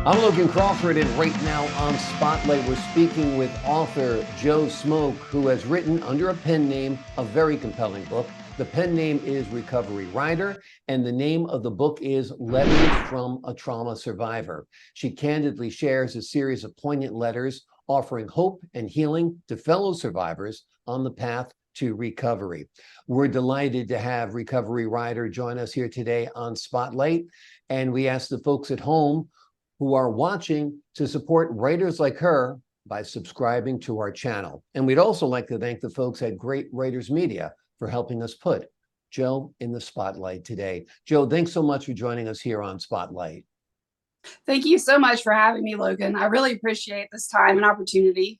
I'm Logan Crawford, and right now on Spotlight, we're speaking with author Joe Smoke, who has written under a pen name a very compelling book. The pen name is Recovery Ryder, and the name of the book is Letters from a Trauma Survivor. She candidly shares a series of poignant letters offering hope and healing to fellow survivors on the path to recovery. We're delighted to have Recovery Ryder join us here today on Spotlight, and we ask the folks at home who are watching to support writers like her by subscribing to our channel. And we'd also like to thank the folks at Great Writers Media for helping us put Joe in the spotlight today. Joe, thanks so much for joining us here on Spotlight. Thank you so much for having me, Logan. I really appreciate this time and opportunity.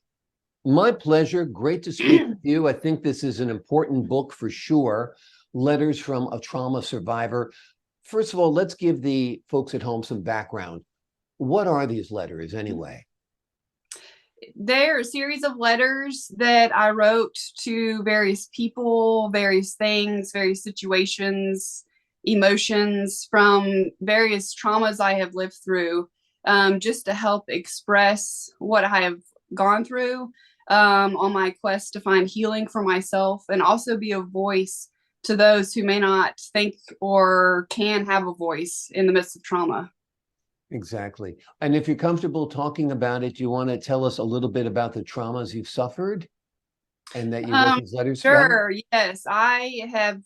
My pleasure. Great to speak with you. I think this is an important book for sure. Letters from a Trauma Survivor. First of all, let's give the folks at home some background. What are these letters anyway? They're a series of letters that I wrote to various people, various things, various situations, emotions from various traumas I have lived through, just to help express what I have gone through on my quest to find healing for myself, and also be a voice to those who may not think or can have a voice in the midst of trauma. Exactly. And if you're comfortable talking about it, do you want to tell us a little bit about the traumas you've suffered and that you wrote these letters about? Sure. Yes, I have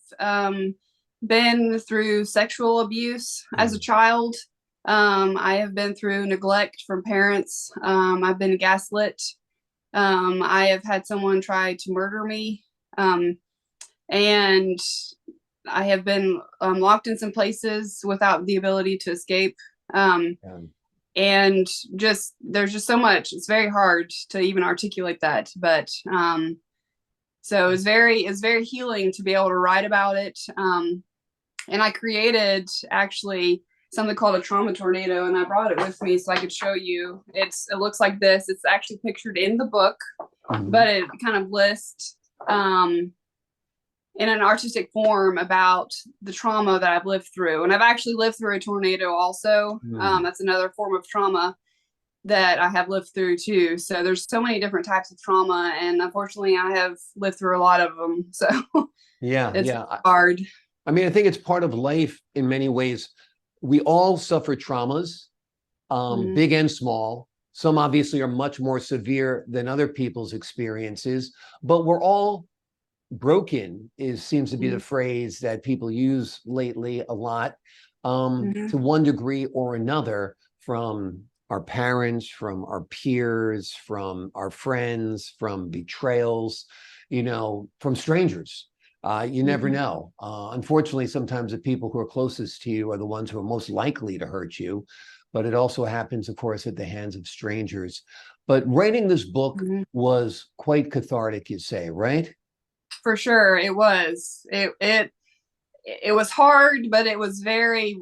been through sexual abuse as a child. I have been through neglect from parents. I've been gaslit. I have had someone try to murder me. And I have been locked in some places without the ability to escape. And just there's just so much. It's very hard to even articulate that, but so it's very healing to be able to write about it. And I created actually something called a trauma tornado, and I brought it with me so I could show you. It looks like this. It's actually pictured in the book, but it kind of lists in an artistic form about the trauma that I've lived through. And I've actually lived through a tornado also. That's another form of trauma that I have lived through too. So there's so many different types of trauma, and unfortunately I have lived through a lot of them. So it's hard. I mean, I think it's part of life in many ways. We all suffer traumas, big and small. Some obviously are much more severe than other people's experiences, but we're all broken seems to be the phrase that people use lately a lot, to one degree or another, from our parents, from our peers, from our friends, from betrayals, from strangers. You never know. Unfortunately, sometimes the people who are closest to you are the ones who are most likely to hurt you, but it also happens, of course, at the hands of strangers. But writing this book was quite cathartic, you say, right? For sure, it was. It was hard, but it was very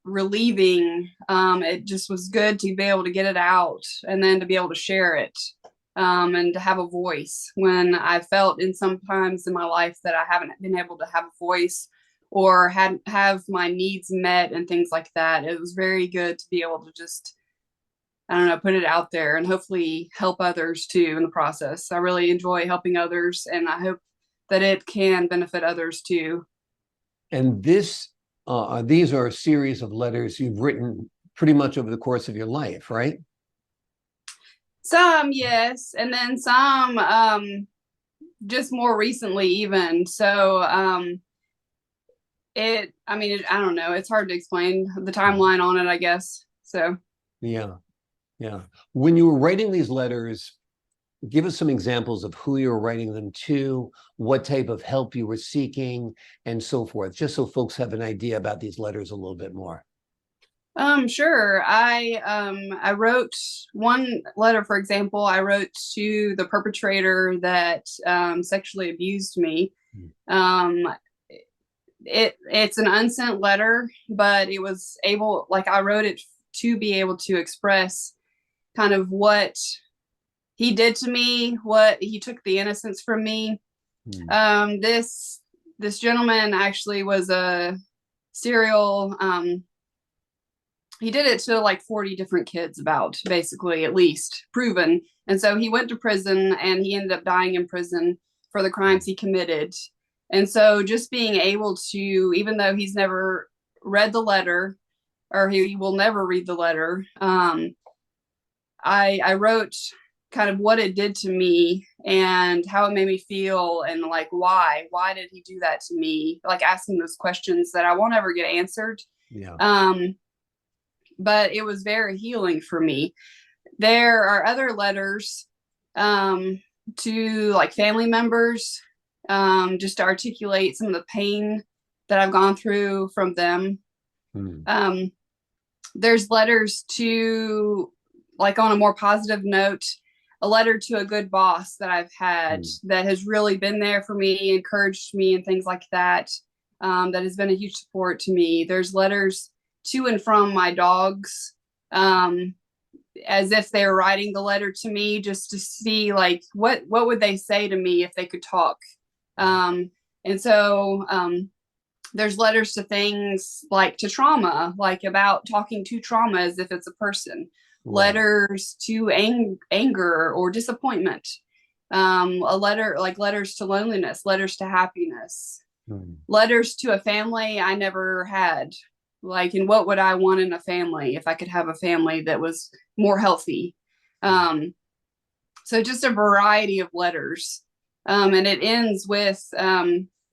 relieving. It just was good to be able to get it out, and then to be able to share it, and to have a voice when I felt sometimes in my life that I haven't been able to have a voice or have my needs met and things like that. It was very good to be able to just, I don't know, put it out there and hopefully help others too in the process. I really enjoy helping others, and I hope that it can benefit others too. And these are a series of letters you've written pretty much over the course of your life, right? Some, yes, and then some just more recently even. So I don't know. It's hard to explain the timeline on it, I guess. So yeah. When you were writing these letters, give us some examples of who you were writing them to, what type of help you were seeking, and so forth, just so folks have an idea about these letters a little bit more. Sure. I wrote one letter, for example. I wrote to the perpetrator that sexually abused me. It's an unsent letter, but it was I wrote it to be able to express kind of what he did to me, what he took the innocence from me. This gentleman actually was a serial he did it to like 40 different kids, about, basically, at least proven. And so he went to prison, and he ended up dying in prison for the crimes he committed. And so just being able to, even though he's never read the letter, or he will never read the letter, I wrote kind of what it did to me and how it made me feel, and like why did he do that to me, like asking those questions that I won't ever get answered. Yeah. But it was very healing for me. There are other letters to like family members, just to articulate some of the pain that I've gone through from them. There's letters to, like, on a more positive note, a letter to a good boss that I've had that has really been there for me, encouraged me, and things like that. That has been a huge support to me. There's letters to and from my dogs, as if they were writing the letter to me, just to see like what would they say to me if they could talk. And so there's letters to things like to trauma, like about talking to trauma as if it's a person. Letters to anger or disappointment. A letter, like letters to loneliness, letters to happiness, letters to a family I never had. Like, and what would I want in a family if I could have a family that was more healthy? So just a variety of letters. And it ends with,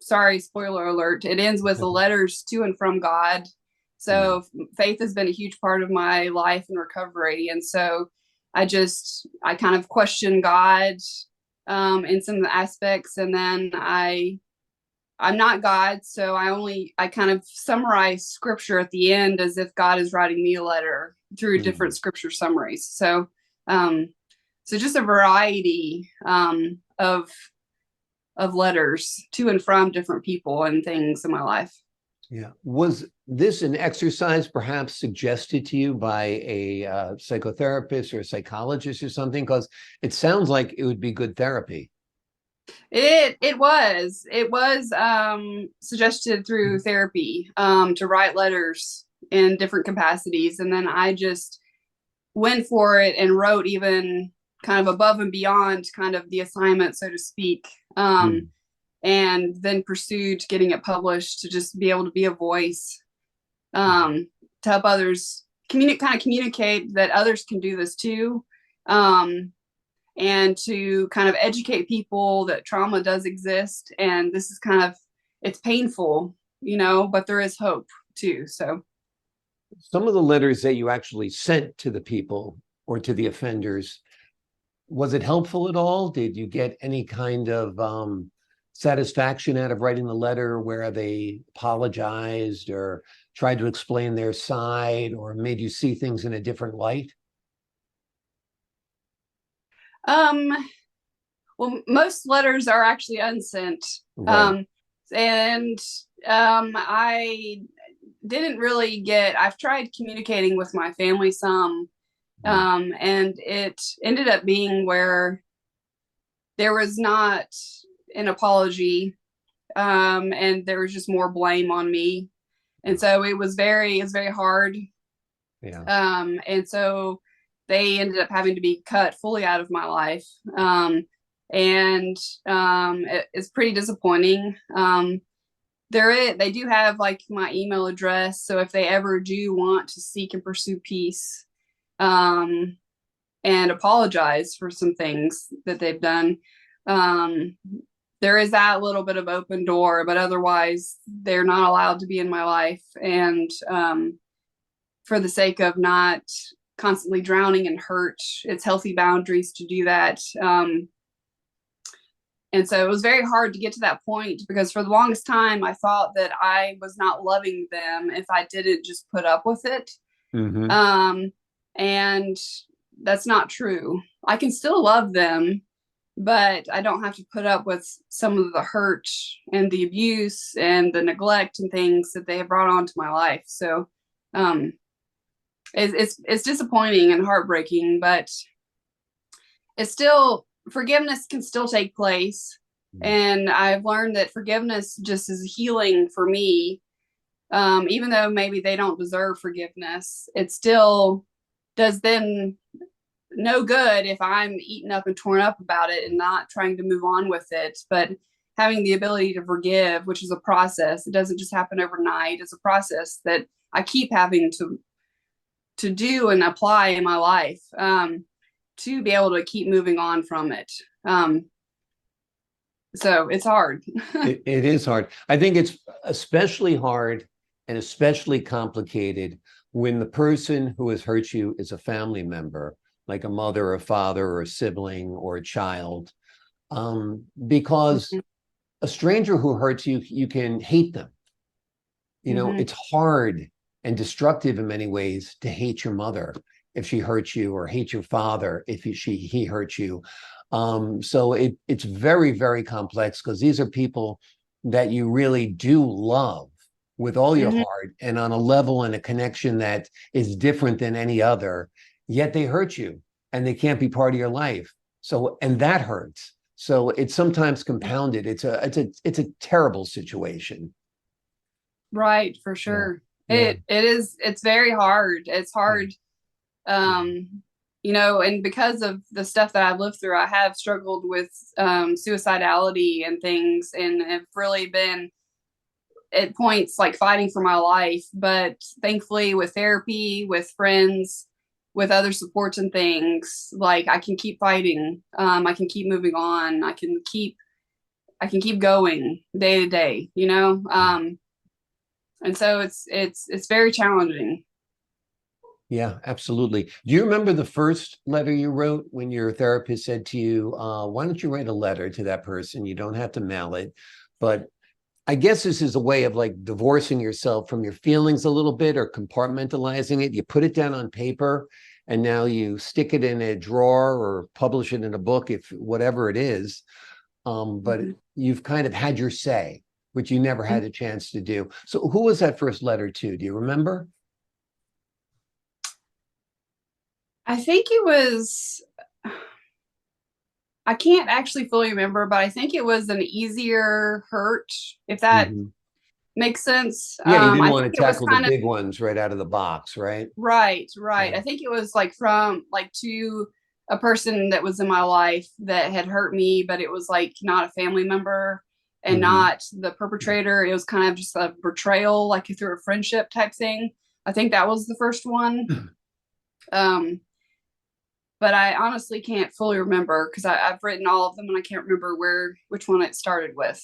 sorry, spoiler alert, it ends with the letters to and from God. So faith has been a huge part of my life and recovery. And so I kind of question God in some of the aspects. And then I'm not God, so I kind of summarize scripture at the end as if God is writing me a letter through different scripture summaries. So just a variety of letters to and from different people and things in my life. Yeah. Was this an exercise perhaps suggested to you by a psychotherapist or a psychologist or something? Because it sounds like it would be good therapy. It was suggested through therapy to write letters in different capacities, and then I just went for it and wrote even kind of above and beyond kind of the assignment, so to speak, and then pursued getting it published to just be able to be a voice, to help others communicate that others can do this too. And to kind of educate people that trauma does exist, and this is it's painful, but there is hope too. So some of the letters that you actually sent to the people or to the offenders, was it helpful at all? Did you get any kind of satisfaction out of writing the letter where they apologized or tried to explain their side or made you see things in a different light? Well, most letters are actually unsent. Right. And I didn't really I've tried communicating with my family some, and it ended up being where there was not an apology, and there was just more blame on me. And so it was very very hard. And so they ended up having to be cut fully out of my life. It's pretty disappointing. They do have like my email address, so if they ever do want to seek and pursue peace, and apologize for some things that they've done, there is that little bit of open door, but otherwise they're not allowed to be in my life. And for the sake of not constantly drowning in hurt, it's healthy boundaries to do that. And so it was very hard to get to that point, because for the longest time I thought that I was not loving them if I didn't just put up with it. And that's not true. I can still love them, but I don't have to put up with some of the hurt and the abuse and the neglect and things that they have brought onto my life. So it's disappointing and heartbreaking, but it's still, forgiveness can still take place. And I've learned that forgiveness just is healing for me. even though maybe they don't deserve forgiveness, it still does them no good if I'm eaten up and torn up about it and not trying to move on with it. But having the ability to forgive, which is a process, it doesn't just happen overnight. It's a process that I keep having to do and apply in my life, to be able to keep moving on from it. So it's hard. It is hard. I think it's especially hard and especially complicated when the person who has hurt you is a family member, like a mother or a father or a sibling or a child, because a stranger who hurts you, you can hate them. You know, it's hard and destructive in many ways to hate your mother if she hurts you, or hate your father if he hurts you. So it's very, very complex, because these are people that you really do love with all your heart, and on a level and a connection that is different than any other, yet they hurt you and they can't be part of your life. So, and that hurts. So it's sometimes compounded. It's a terrible situation. Right, for sure. Yeah. It's very hard. It's hard. You know, and because of the stuff that I've lived through, I have struggled with suicidality and things, and have really been at points like fighting for my life. But thankfully, with therapy, with friends, with other supports and things, like I can keep fighting. I can keep moving on. I can keep going day to day, you know? And so it's very challenging. Yeah, absolutely. Do you remember the first letter you wrote when your therapist said to you, why don't you write a letter to that person? You don't have to mail it. But I guess this is a way of like divorcing yourself from your feelings a little bit, or compartmentalizing it. You put it down on paper, and now you stick it in a drawer or publish it in a book, if whatever it is. But you've kind of had your say, which you never had a chance to do. So who was that first letter to? Do you remember? I think it was, I can't actually fully remember, but I think it was an easier hurt, if that makes sense. Yeah, you didn't I want think to it was tackle the kind of big ones right out of the box, right? right. Yeah. I think it was like from like to a person that was in my life that had hurt me, but it was like not a family member and not the perpetrator. It was kind of just a betrayal, like through a friendship type thing. I think that was the first one. But I honestly can't fully remember, because I've written all of them and I can't remember which one it started with.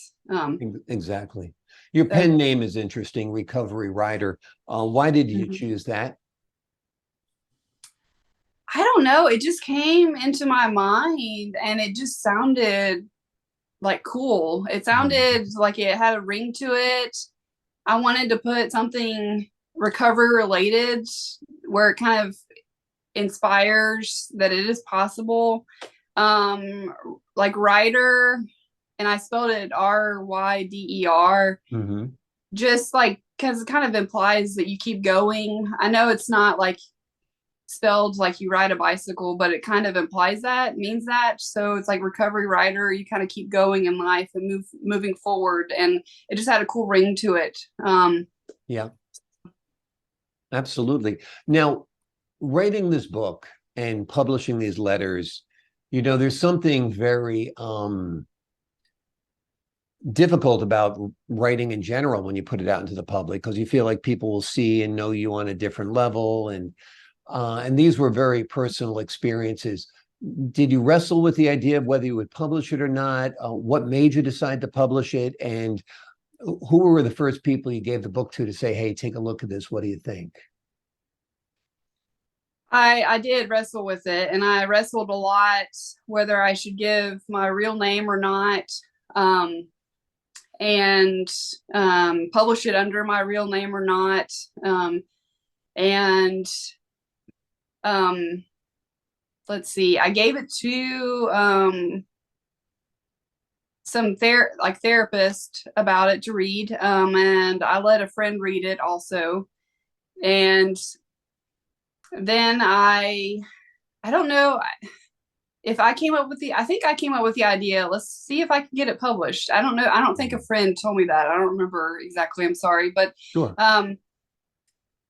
Exactly. Your pen name is interesting, Recovery Ryder. Why did you choose that? I don't know. It just came into my mind and it just sounded like cool. It sounded like it had a ring to it. I wanted to put something recovery related where it kind of inspires that it is possible. Like Ryder, and I spelled it Ryder, just like because it kind of implies that you keep going. I know it's not like spelled like you ride a bicycle, but it kind of implies that, means that. So it's like Recovery Ryder, you kind of keep going in life and moving forward, and it just had a cool ring to it. Yeah, absolutely. Now, writing this book and publishing these letters, you know, there's something very difficult about writing in general when you put it out into the public, because you feel like people will see and know you on a different level, and these were very personal experiences. Did you wrestle with the idea of whether you would publish it or not? What made you decide to publish it? And who were the first people you gave the book to say, hey, take a look at this, what do you think? I did wrestle with it, and I wrestled a lot whether I should give my real name or not, and publish it under my real name or not. And let's see, I gave it to some therapist about it to read, and I let a friend read it also. And then I don't know, if I came up with I think I came up with the idea. Let's see if I can get it published. I don't know. I don't think a friend told me that. I don't remember exactly. I'm sorry, but Sure.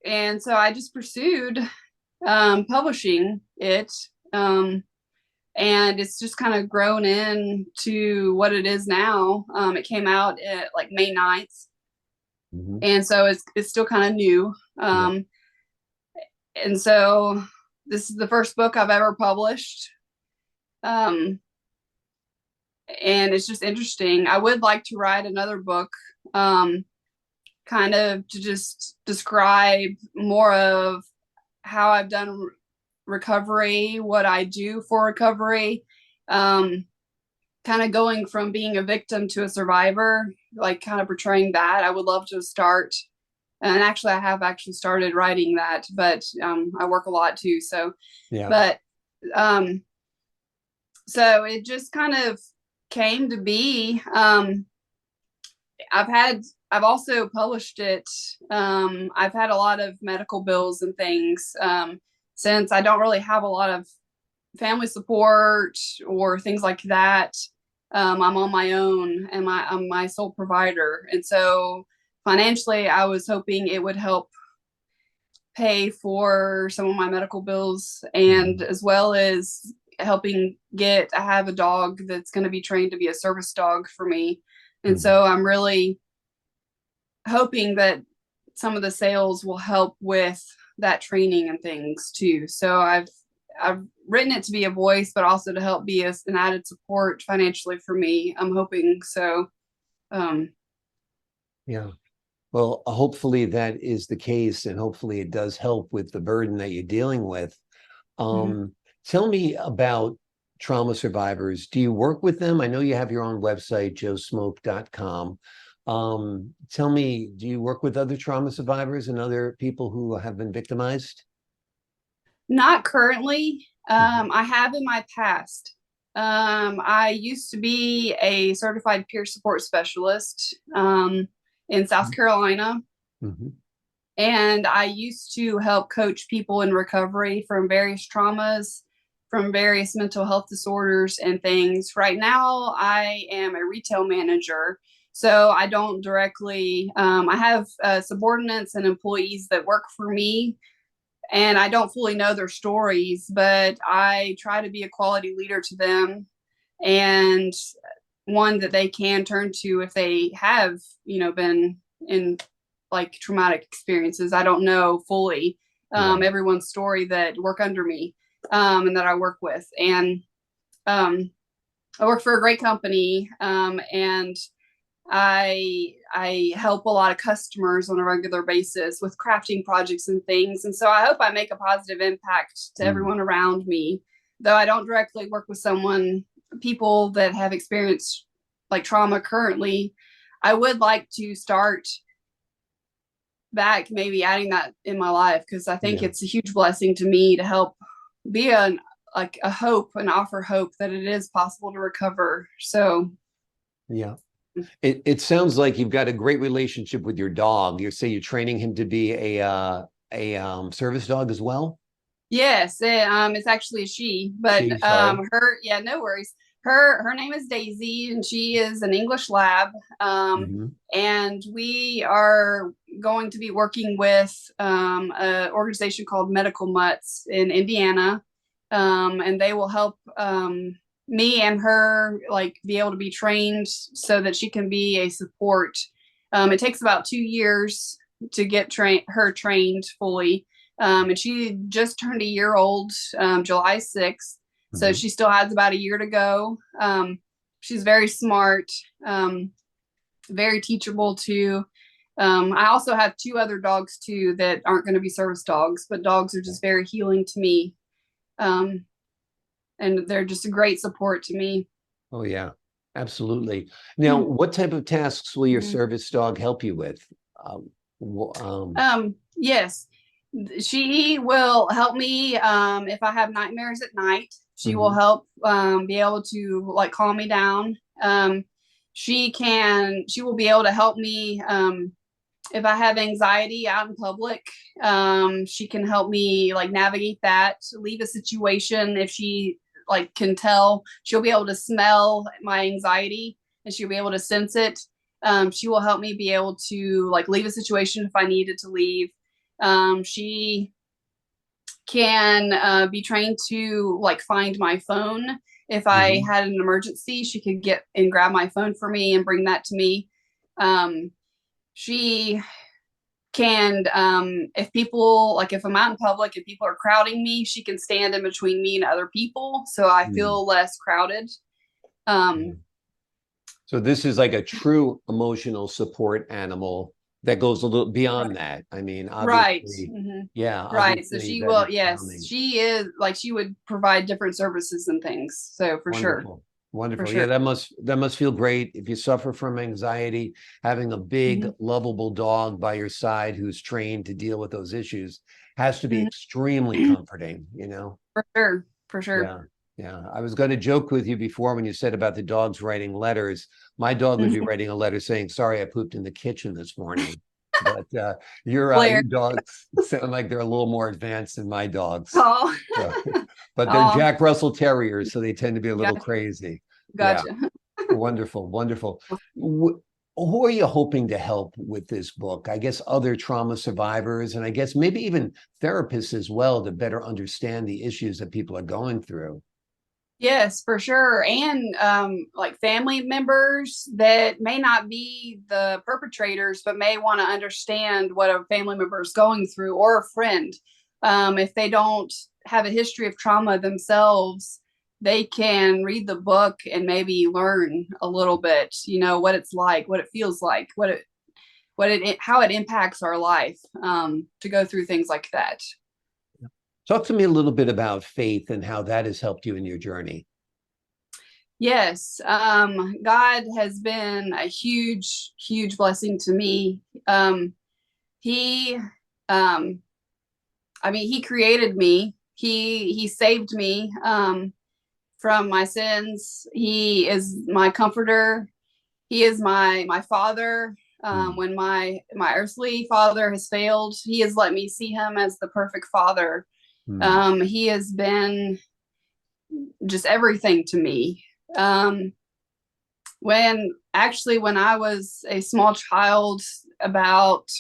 And so I just pursued publishing it. And it's just kind of grown into what it is now. It came out at like May 9th. Mm-hmm. And so it's still kind of new. Yeah. And so this is the first book I've ever published. And it's just interesting. I would like to write another book, kind of to just describe more of how I've done recovery, what I do for recovery, kind of going from being a victim to a survivor, like kind of portraying that. I would love to start, and actually I have actually started writing that, but I work a lot too. So, yeah. But so it just kind of came to be. I've also published it. I've had a lot of medical bills and things. Since I don't really have a lot of family support or things like that, I'm on my own and I'm my sole provider. And so financially, I was hoping it would help pay for some of my medical bills, and as well as helping I have a dog that's going to be trained to be a service dog for me. And so I'm really hoping that some of the sales will help with that training and things too. So I've written it to be a voice, but also to help be an added support financially for me. I'm hoping so. Yeah. Well, hopefully that is the case, and hopefully it does help with the burden that you're dealing with. Tell me about trauma survivors. Do you work with them? I know you have your own website, joesmoke.com. Tell me, do you work with other trauma survivors and other people who have been victimized? Not currently. I have in my past. I used to be a certified peer support specialist in South Carolina. And I used to help coach people in recovery from various traumas, from various mental health disorders and things. Right now, I am a retail manager. So I don't directly, I have subordinates and employees that work for me, and I don't fully know their stories, but I try to be a quality leader to them, and one that they can turn to if they have, been in like traumatic experiences. I don't know fully everyone's story that work under me and that I work with. And I work for a great company, and I help a lot of customers on a regular basis with crafting projects and things. And so I hope I make a positive impact to everyone around me, though I don't directly work with people that have experienced like trauma currently. I would like to start back, maybe adding that in my life, because I think it's a huge blessing to me to help be a hope and offer hope that it is possible to recover. So, yeah. It sounds like you've got a great relationship with your dog. You say you're training him to be a service dog as well? Yes, it's actually a she, but no worries. Her name is Daisy, and she is an English lab. And we are going to be working with an organization called Medical Mutts in Indiana, and they will help me and her be able to be trained so that she can be a support. It takes about 2 years to get her trained fully. And she just turned a year old, July 6th. So she still has about a year to go. She's very smart, very teachable too. I also have 2 other dogs too that aren't going to be service dogs, but dogs are just very healing to me. And they're just a great support to me. Oh, yeah, absolutely. Now, what type of tasks will your service dog help you with? Yes, she will help me if I have nightmares at night. She will help be able to calm me down. She will be able to help me if I have anxiety out in public. She can help me navigate that, leave a situation if she like can tell. She'll be able to smell my anxiety and she'll be able to sense it. She will help me be able to like leave a situation if I needed to leave. She can be trained to like find my phone. If I had an emergency, she could get and grab my phone for me and bring that to me. She can, if people, like if I'm out in public and people are crowding me, she can stand in between me and other people, so I feel less crowded. So this is like a true emotional support animal that goes a little beyond that. I mean, obviously, yeah, right. So obviously she that will, is yes, calming. she is like, she would provide different services and things. So for sure. Wonderful. Wonderful. For Yeah, sure. that must feel great. If you suffer from anxiety, having a big, lovable dog by your side who's trained to deal with those issues has to be extremely comforting, you know? For sure. For sure. Yeah. Yeah. I was going to joke with you before when you said about the dogs writing letters. My dog would be writing a letter saying, "Sorry, I pooped in the kitchen this morning." But your dogs sound like they're a little more advanced than my dogs. Oh. So, but they're Jack Russell Terriers, so they tend to be a little Gotcha. crazy. Yeah. Gotcha. Wonderful. Wonderful. Who are you hoping to help with this book? I guess other trauma survivors, and I guess maybe even therapists as well, to better understand the issues that people are going through. Yes, for sure. And like family members that may not be the perpetrators, but may want to understand what a family member is going through, or a friend. If they don't have a history of trauma themselves, they can read the book and maybe learn a little bit, you know, what it's like, what it feels like, how it impacts our life, to go through things like that. Talk to me a little bit about faith and how that has helped you in your journey. Yes, God has been a huge, huge blessing to me. He, I mean, he created me. He saved me from my sins. He is my comforter. He is my father. When my earthly father has failed, he has let me see him as the perfect father. He has been just everything to me. When I was a small child, about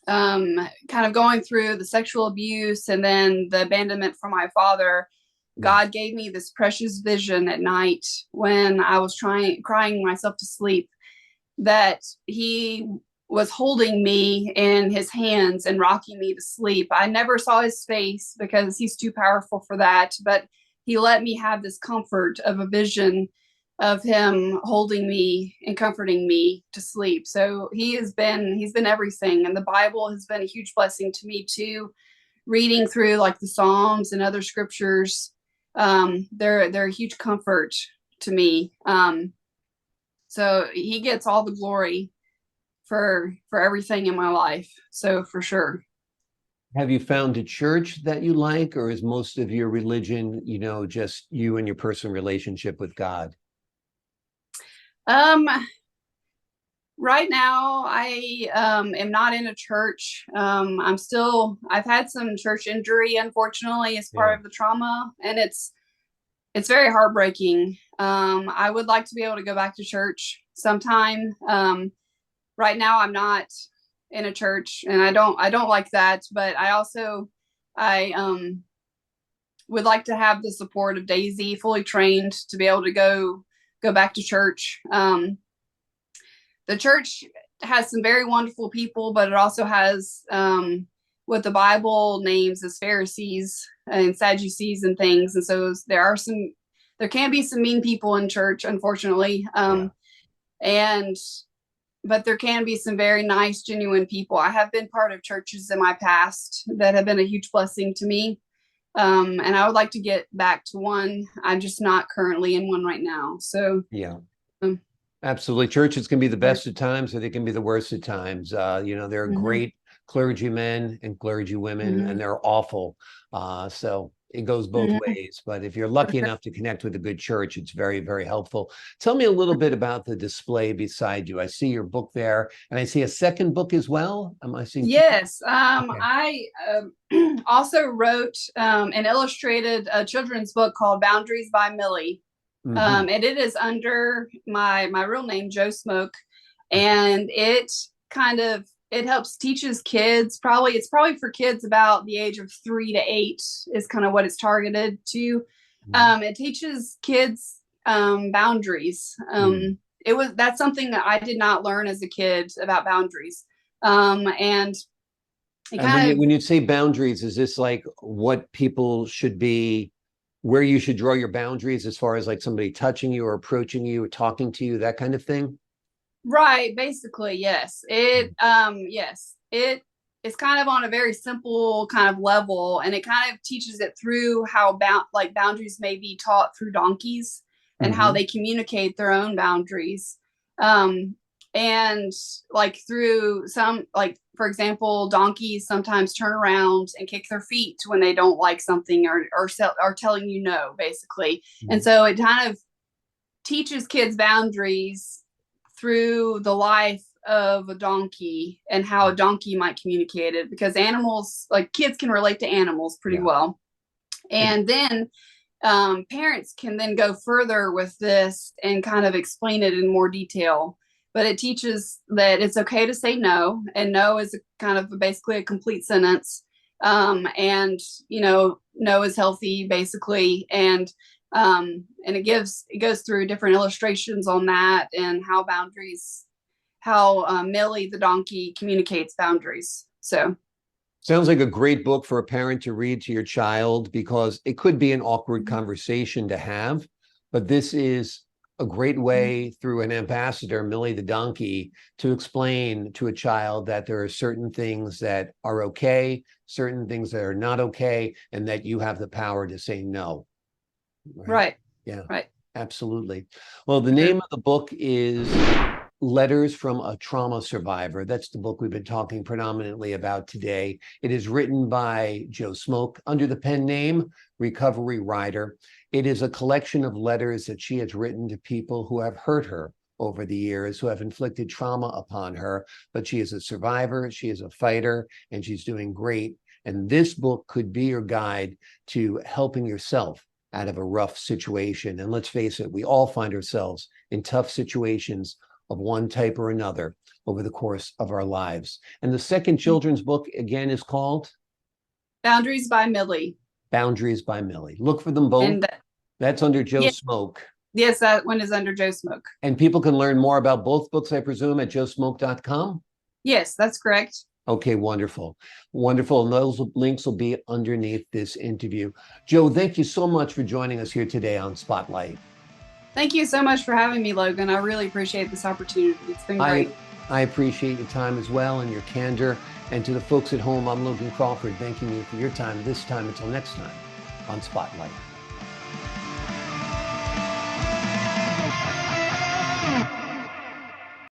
kind of going through the sexual abuse and then the abandonment from my father, God gave me this precious vision at night when I was crying myself to sleep, that he was holding me in his hands and rocking me to sleep. I never saw his face because he's too powerful for that, but he let me have this comfort of a vision of him holding me and comforting me to sleep. So he's been everything. And the Bible has been a huge blessing to me too. Reading through like the Psalms and other scriptures, they're a huge comfort to me. So he gets all the glory for everything in my life. So for sure. Have you found a church that you like, or is most of your religion, you know, just you and your personal relationship with God? Right now I am not in a church. I've had some church injury, unfortunately, as part of the trauma, and it's very heartbreaking. I would like to be able to go back to church sometime. Right now I'm not in a church, and I don't like that, but I would like to have the support of Daisy, fully trained to be able to go back to church. The church has some very wonderful people, but it also has what the Bible names as Pharisees and Sadducees and things. And so there can be some mean people in church, unfortunately. But there can be some very nice, genuine people. I have been part of churches in my past that have been a huge blessing to me. And I would like to get back to one. I'm just not currently in one right now. So yeah. Absolutely. Churches can be the best of times, or they can be the worst of times. You know, there are great clergymen and clergywomen, and they're awful. So it goes both ways. But if you're lucky enough to connect with a good church, it's very, very helpful. Tell me a little bit about the display beside you. I see your book there, and I see a second book as well. Am I seeing? Yes. Okay. I also wrote an illustrated children's book called Boundaries by Millie. And it is under my real name, Joe Smoke. And it helps teaches kids, it's probably for kids about the age of 3 to 8 is kind of what it's targeted to. It teaches kids boundaries. That's something that I did not learn as a kid about boundaries. And when you say boundaries, is this like what people should be, where you should draw your boundaries as far as like somebody touching you or approaching you or talking to you, that kind of thing? Right. Basically, yes. It is kind of on a very simple kind of level, and it kind of teaches it through how boundaries may be taught through donkeys and how they communicate their own boundaries. And like through some, like, for example, donkeys sometimes turn around and kick their feet when they don't like something or are telling you no, basically. And so it kind of teaches kids boundaries through the life of a donkey and how a donkey might communicate it, because animals, like kids can relate to animals pretty well. And then parents can then go further with this and kind of explain it in more detail. But it teaches that it's okay to say no, and no is basically a complete sentence. And no is healthy, basically. And it goes through different illustrations on that and how Millie the donkey communicates boundaries. So sounds like a great book for a parent to read to your child, because it could be an awkward conversation to have, but this is a great way through an ambassador, Millie the donkey, to explain to a child that there are certain things that are okay, certain things that are not okay, and that you have the power to say no. Right. Yeah. Right. Absolutely. Well, the name of the book is Letters from a Trauma Survivor. That's the book we've been talking predominantly about today. It is written by Joe Smoke under the pen name Recovery Ryder. It is a collection of letters that she has written to people who have hurt her over the years, who have inflicted trauma upon her. But she is a survivor, she is a fighter, and she's doing great. And this book could be your guide to helping yourself out of a rough situation. And let's face it, we all find ourselves in tough situations of one type or another over the course of our lives. And the second children's book, again, is called Boundaries by Millie. Boundaries by Millie. Look for them both. And that's under Joe Smoke. Yes, that one is under Joe Smoke. And people can learn more about both books, I presume, at joesmoke.com? Yes, that's correct. Okay, wonderful. Wonderful. And those links will be underneath this interview. Joe, thank you so much for joining us here today on Spotlight. Thank you so much for having me, Logan. I really appreciate this opportunity. It's been great. I appreciate your time as well and your candor. And to the folks at home, I'm Logan Crawford, thanking you for your time this time. Until next time on Spotlight.